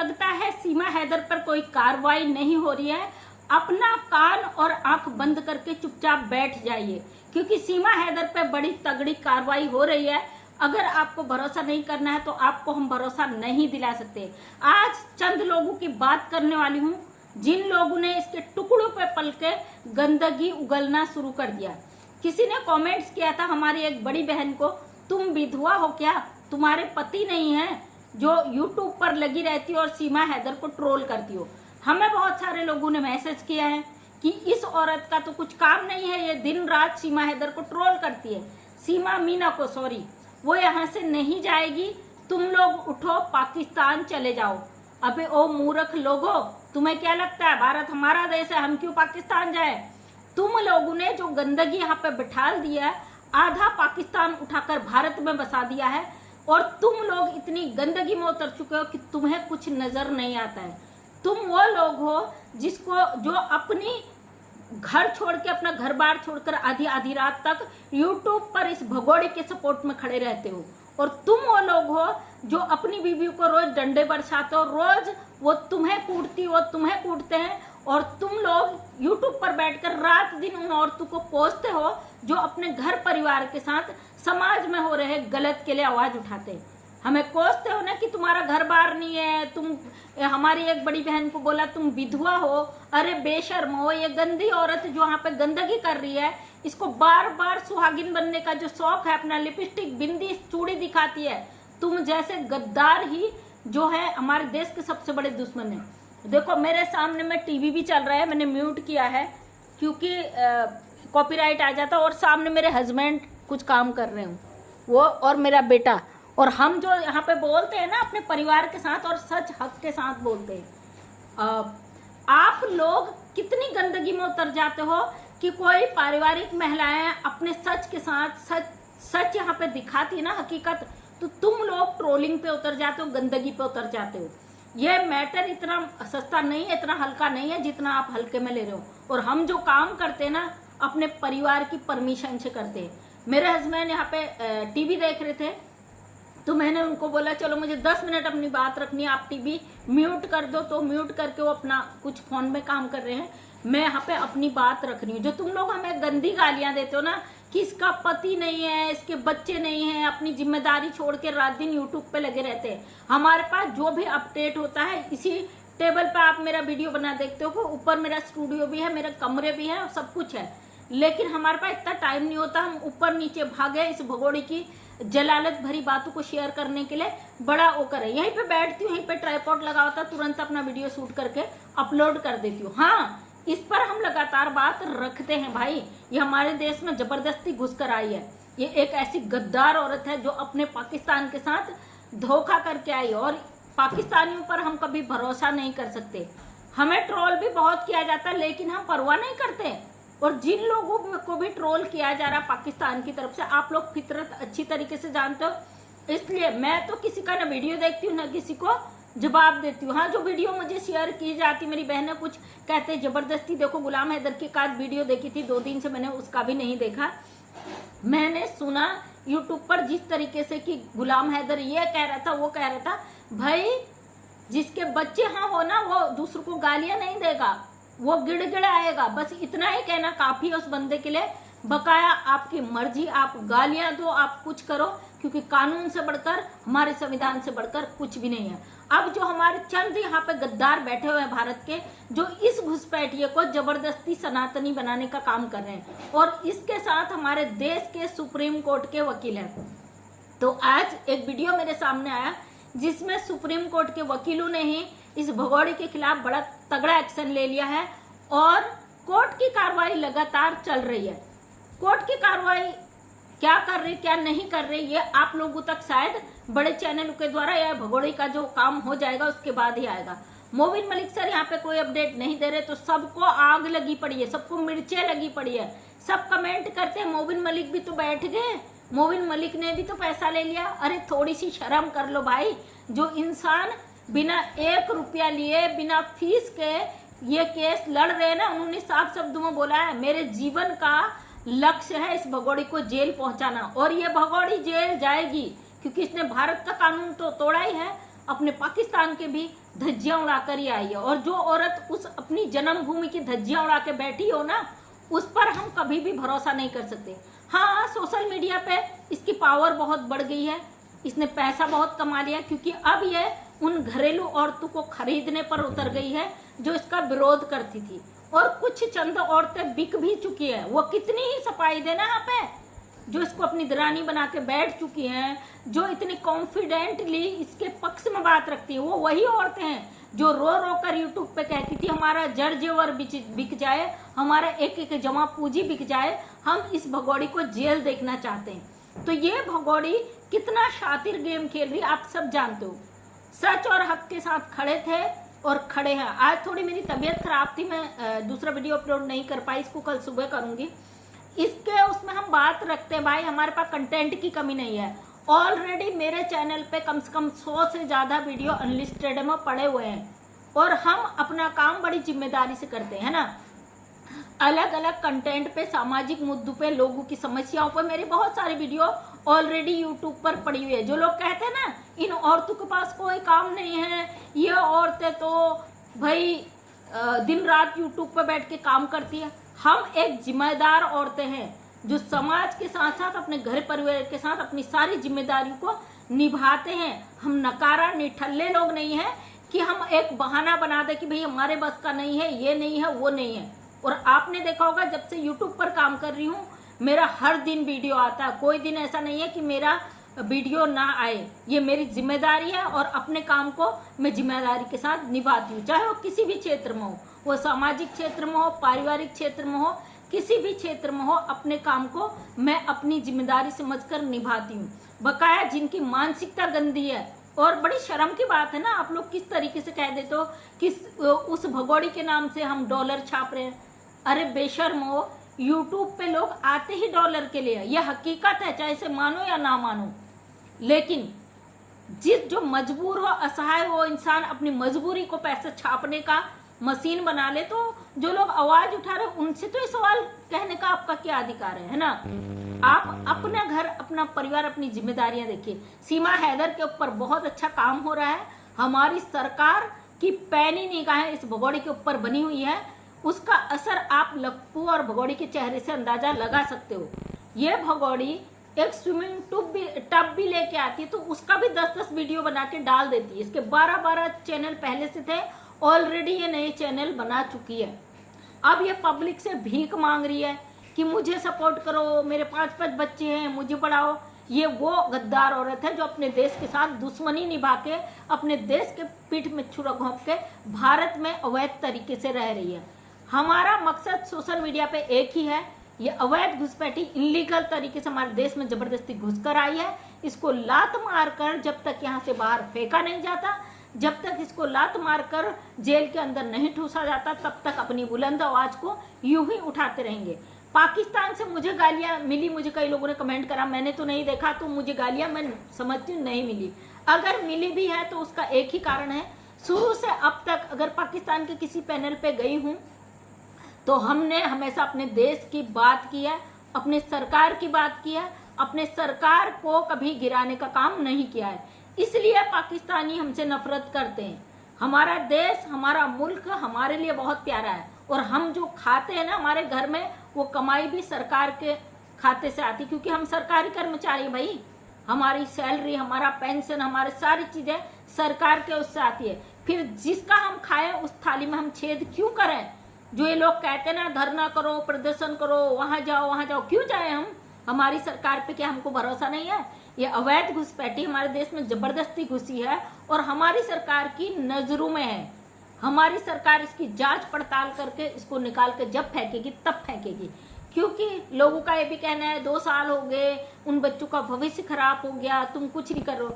लगता है सीमा हैदर पर कोई कार्रवाई नहीं हो रही है, अपना कान और आंख बंद करके चुपचाप बैठ जाइए, क्योंकि सीमा हैदर पर बड़ी तगड़ी कार्रवाई हो रही है। अगर आपको भरोसा नहीं करना है तो आपको हम भरोसा नहीं दिला सकते। आज चंद लोगों की बात करने वाली हूँ जिन लोगों ने इसके टुकड़ों पे पल के गंदगी उगलना शुरू कर दिया। किसी ने कमेंट्स किया था हमारी एक बड़ी बहन को, तुम विधवा हो क्या, तुम्हारे पति नहीं है जो यूट्यूब पर लगी रहती हो और सीमा हैदर को ट्रोल करती हो। हमें बहुत सारे लोगों ने मैसेज किया है कि इस औरत का तो कुछ काम नहीं है, ये दिन रात सीमा हैदर को ट्रोल करती है। सीमा मीना को सॉरी, वो यहाँ से नहीं जाएगी, तुम लोग उठो पाकिस्तान चले जाओ। अबे ओ मूर्ख लोगो, तुम्हें क्या लगता है भारत हमारा देश है, हम क्यों पाकिस्तान जाए? तुम लोगों ने जो गंदगी यहाँ पे बिठाल दिया है, आधा पाकिस्तान उठाकर भारत में बसा दिया है, और तुम लोग इतनी गंदगी में उतर चुके हो कि तुम्हें कुछ नजर नहीं आता है। तुम वो लोग हो जो अपनी घर छोड़ के, अपना घर बार छोड़कर आधी आधी रात तक यूट्यूब पर इस भगोड़े के सपोर्ट में खड़े रहते हो, और तुम वो लोग हो जो अपनी बीवी को रोज डंडे बरसाते हो, रोज वो तुम्हें कूटती, वो तुम्हें कूटते हैं, और तुम लोग यूट्यूब पर बैठकर रात दिन उन औरतों को कोसते हो जो अपने घर परिवार के साथ समाज में हो रहे गलत के लिए आवाज उठाते हैं। हमें कोसते हो ना कि तुम्हारा घर बार नहीं है, तुम हमारी एक बड़ी बहन को बोला तुम विधवा हो, अरे बेशर्म हो, ये गंदी औरत जो यहाँ पे गंदगी कर रही है, इसको बार बार सुहागिन बनने का जो शौक है, अपना लिपस्टिक बिंदी चूड़ी दिखाती है। तुम जैसे गद्दार ही जो है हमारे देश के सबसे बड़े दुश्मन है। देखो मेरे सामने में टीवी भी चल रहा है, मैंने म्यूट किया है क्योंकि कॉपीराइट आ जाता, और सामने मेरे हस्बैंड कुछ काम कर रहे हूँ वो, और मेरा बेटा, और हम जो यहाँ पे बोलते हैं ना अपने परिवार के साथ और सच हक के साथ बोलते हैं। आप लोग कितनी गंदगी में उतर जाते हो कि कोई पारिवारिक महिलाएं अपने सच के साथ सच यहाँ पे दिखाती है ना हकीकत, तो तुम लोग ट्रोलिंग पे उतर जाते हो, गंदगी पे उतर जाते हो। ये मैटर इतना सस्ता नहीं है, इतना हल्का नहीं है जितना आप हल्के में ले रहे हो। और हम जो काम करते हैं ना अपने परिवार की परमिशन से करते हैं। मेरे हस्बैंड यहाँ पे टीवी देख रहे थे, तो मैंने उनको बोला चलो मुझे 10 मिनट अपनी बात रखनी है, आप टीवी म्यूट कर दो, तो म्यूट करके वो अपना कुछ फोन में काम कर रहे हैं, मैं यहाँ पे अपनी बात रख रही हूँ। जो तुम लोग हमें गंदी गालियां देते हो ना कि इसका पति नहीं है, इसके बच्चे नहीं है, अपनी जिम्मेदारी छोड़ के रात दिन यूट्यूब पे लगे रहते हैं। हमारे पास जो भी अपडेट होता है इसी टेबल पे आप मेरा वीडियो बना देखते हो, ऊपर मेरा स्टूडियो भी है, मेरे कमरे भी है, सब कुछ है, लेकिन हमारे पास इतना टाइम नहीं होता। हम ऊपर नीचे भागे इस भगोड़ी की जलालत भरी बातों को शेयर करने के लिए, बड़ा ओकर है। यहीं पे बैठती हूँ, यहीं पे ट्राइपॉड लगा होता, तुरंत अपना वीडियो शूट करके अपलोड कर देती हूँ। हाँ, इस पर हम लगातार बात रखते हैं भाई, ये हमारे देश में जबरदस्ती घुसकर आई है। ये एक ऐसी गद्दार औरत है जो अपने पाकिस्तान के साथ धोखा करके आई, और पाकिस्तानियों पर हम कभी भरोसा नहीं कर सकते। हमें ट्रोल भी बहुत किया जाता है लेकिन हम परवाह नहीं करते, और जिन लोगों को भी ट्रोल किया जा रहा पाकिस्तान की तरफ से, आप लोग फितरत अच्छी तरीके से जानते हो, इसलिए मैं तो किसी का ना वीडियो देखती हूँ ना किसी को जवाब देती हूँ। हाँ, जो वीडियो मुझे शेयर की जाती, मेरी बहनें कुछ कहते जबरदस्ती, देखो गुलाम हैदर की एक वीडियो देखी थी 2 दिन से, मैंने उसका भी नहीं देखा। मैंने सुना यूट्यूब पर जिस तरीके से कि गुलाम हैदर ये कह रहा था, वो कह रहा था, भाई जिसके बच्चे हाँ हो ना वो दूसरों को गालियां नहीं देगा, वो गिड़गिड़ाएगा, बस इतना ही कहना काफी है उस बंदे के लिए। बकाया आपकी मर्जी, आप गालियां दो, आप कुछ करो, क्योंकि कानून से बढ़कर, हमारे संविधान से बढ़कर कुछ भी नहीं है। अब जो हमारे चंद यहाँ पे गद्दार बैठे हुए हैं भारत के, जो इस घुसपैठिए को जबरदस्ती सनातनी बनाने का काम कर रहे हैं, और इसके साथ हमारे देश के सुप्रीम कोर्ट के वकील हैं। तो आज एक वीडियो मेरे सामने आया जिसमें सुप्रीम कोर्ट के वकीलों ने ही इस भगोड़े के खिलाफ बड़ा तगड़ा एक्शन ले लिया है, और कोर्ट की कार्रवाई लगातार चल रही है। कोर्ट की कार्रवाई क्या कर रही, क्या नहीं कर रही, ये आप लोगों तक शायद बड़े चैनल के द्वारा या भगोड़े का जो काम हो जाएगा उसके बाद ही आएगा। मोबिन मलिक सर यहाँ पे कोई अपडेट नहीं दे रहे, तो सबको आग लगी पड़ी है, सबको मिर्चें लगी पड़ी है, सब कमेंट करते हैं मोबिन मलिक भी तो बैठ गए, मोबिन मलिक ने भी तो पैसा ले लिया। अरे थोड़ी सी शर्म कर लो भाई, जो इंसान बिना 1 रुपया लिए, बिना फीस के ये केस लड़ रहे हैं ना, उन्होंने साफ शब्दों में बोला है मेरे जीवन का लक्ष्य है इस भगोड़ी को जेल पहुंचाना, और ये भगोड़ी जेल जाएगी, क्योंकि इसने भारत का कानून तो तोड़ा ही है, अपने पाकिस्तान के भी धज्जियां उड़ाकर ही आई है। और जो औरत उस अपनी जन्मभूमि की धज्जियां उड़ा के बैठी हो ना, उस पर हम कभी भी भरोसा नहीं कर सकते। हाँ, सोशल मीडिया पे इसकी पावर बहुत बढ़ गई है, इसने पैसा बहुत कमा लिया, क्योंकि अब ये उन घरेलू औरतों को खरीदने पर उतर गई है जो इसका विरोध करती थी। और कुछ चंद औरतें बिक भी चुकी है। वो कितनी ही सफाई देना यहाँ पे, जो इसको अपनी दरानी बना के बैठ चुकी हैं, जो इतनी कॉन्फिडेंटली इसके पक्ष में बात रखती हैं, वो वही औरतें हैं जो रो रो कर यूट्यूब पे कहती थी हमारा जर जेवर बिक जाए, हमारा एक एक जमा पूंजी बिक जाए, हम इस भगोड़ी को जेल देखना चाहते हैं। तो ये भगोड़ी कितना शातिर गेम खेल रही है आप सब जानते हो। सच और हक के साथ खड़े थे और खड़े हैं। आज थोड़ी मेरी तबीयत खराब थी, मैं दूसरा वीडियो अपलोड नहीं कर पाई, इसको कल सुबह करूंगी। इसके उसमें हम बात रखते हैं भाई, हमारे पास कंटेंट की कमी नहीं है। ऑलरेडी मेरे चैनल पे कम से कम 100 से ज़्यादा वीडियो अनलिस्टेड में पड़े हुए हैं और हम अपना काम बड़ी जिम्मेदारी से करते हैं ना। अलग अलग कंटेंट पे, सामाजिक मुद्दों पे, लोगों की समस्याओं पर मेरी बहुत सारी वीडियो ऑलरेडी यूट्यूब पर पड़ी हुई है। जो लोग कहते हैं ना इन औरतों के पास कोई काम नहीं है, ये औरतें तो भाई दिन रात यूट्यूब पर बैठ के काम करती है। हम एक जिम्मेदार औरतें हैं जो समाज के साथ साथ अपने घर परिवार के साथ अपनी सारी जिम्मेदारियों को निभाते हैं। हम नकारा निठल्ले लोग नहीं हैं कि हम एक बहाना बना दे कि भाई हमारे बस का नहीं है, ये नहीं है, वो नहीं है। और आपने देखा होगा जब से यूट्यूब पर काम कर रही हूँ मेरा हर दिन वीडियो आता है, कोई दिन ऐसा नहीं है कि मेरा वीडियो ना आए। ये मेरी जिम्मेदारी है और अपने काम को मैं जिम्मेदारी के साथ निभाती हूँ, चाहे वो किसी भी क्षेत्र में हो, वो सामाजिक क्षेत्र में हो, पारिवारिक क्षेत्र में हो, किसी भी क्षेत्र में हो, अपने काम को मैं अपनी जिम्मेदारी समझकर निभाती हूँ। बकाया जिनकी मानसिकता गंदी है, और बड़ी शर्म की बात है ना, आप लोग किस तरीके से कह देते हो कि उस भगोड़ी के नाम से हम डॉलर छाप रहे हैं। अरे बेशर्म हो, यूट्यूब पे लोग आते ही डॉलर के लिए, यह हकीकत है, चाहे इसे मानो या ना मानो। लेकिन जो मजबूर हो, असहाय हो इंसान, अपनी मजबूरी को पैसे छापने का मशीन बना ले, तो जो लोग आवाज उठा रहे उनसे तो ये सवाल कहने का आपका क्या अधिकार है ना। आप अपना घर, अपना परिवार, अपनी जिम्मेदारियां देखिए। सीमा हैदर के ऊपर बहुत अच्छा काम हो रहा है। हमारी सरकार की पैनी निगाहें इस भगोड़ी के ऊपर बनी हुई है। उसका असर आप लप्पू और भगोड़ी के चेहरे से अंदाजा लगा सकते हो। ये भगोड़ी एक स्विमिंग टब भी लेके आती है तो उसका भी 10-10 वीडियो बना के डाल देती है। इसके 12-12 चैनल पहले से थे, ऑलरेडी ये नए चैनल बना चुकी है। अब ये पब्लिक से भीख मांग रही है कि मुझे सपोर्ट करो, मेरे 5-5 बच्चे हैं, मुझे पढ़ाओ। ये वो गद्दार औरत है जो अपने देश के साथ दुश्मनी निभा के, अपने देश के पीठ में छुरा घोंप के भारत में अवैध तरीके से रह रही है। हमारा मकसद सोशल मीडिया पे एक ही है, ये अवैध घुसपैठी इनलीगल तरीके से हमारे देश में जबरदस्ती घुसकर आई है। इसको लात मारकर जब तक यहाँ से बाहर फेंका नहीं जाता, जब तक इसको लात मारकर जेल के अंदर नहीं ठूसा जाता, तब तक अपनी बुलंद आवाज को यूं ही उठाते रहेंगे। पाकिस्तान से मुझे गालियां मिली, मुझे कई लोगों ने कमेंट करा, मैंने तो नहीं देखा, तो मुझे गालियां मैं समझती हूँ नहीं मिली। अगर मिली भी है तो उसका एक ही कारण है, शुरू से अब तक अगर पाकिस्तान के किसी पैनल पे गई हूँ तो हमने हमेशा अपने देश की बात की है, अपने सरकार की बात की है, अपने सरकार को कभी गिराने का काम नहीं किया है। इसलिए पाकिस्तानी हमसे नफरत करते हैं। हमारा देश, हमारा मुल्क हमारे लिए बहुत प्यारा है और हम जो खाते हैं ना हमारे घर में, वो कमाई भी सरकार के खाते से आती, क्योंकि हम सरकारी कर्मचारी भाई। हमारी सैलरी, हमारा पेंशन, हमारी सारी चीजें सरकार के उससे आती है। फिर जिसका हम खाएं उस थाली में हम छेद क्यों करें? जो ये लोग कहते हैं ना धरना करो, प्रदर्शन करो, वहां जाओ, क्यों जाए हम? हमारी सरकार पे क्या हमको भरोसा नहीं है? ये अवैध घुसपैठी हमारे देश में जबरदस्ती घुसी है और हमारी सरकार की नजरों में है। हमारी सरकार इसकी जांच पड़ताल करके इसको निकाल के जब फेंकेगी तब फेंकेगी, क्योंकि लोगों का ये भी कहना है 2 साल हो गए, उन बच्चों का भविष्य खराब हो गया, तुम कुछ नहीं करो।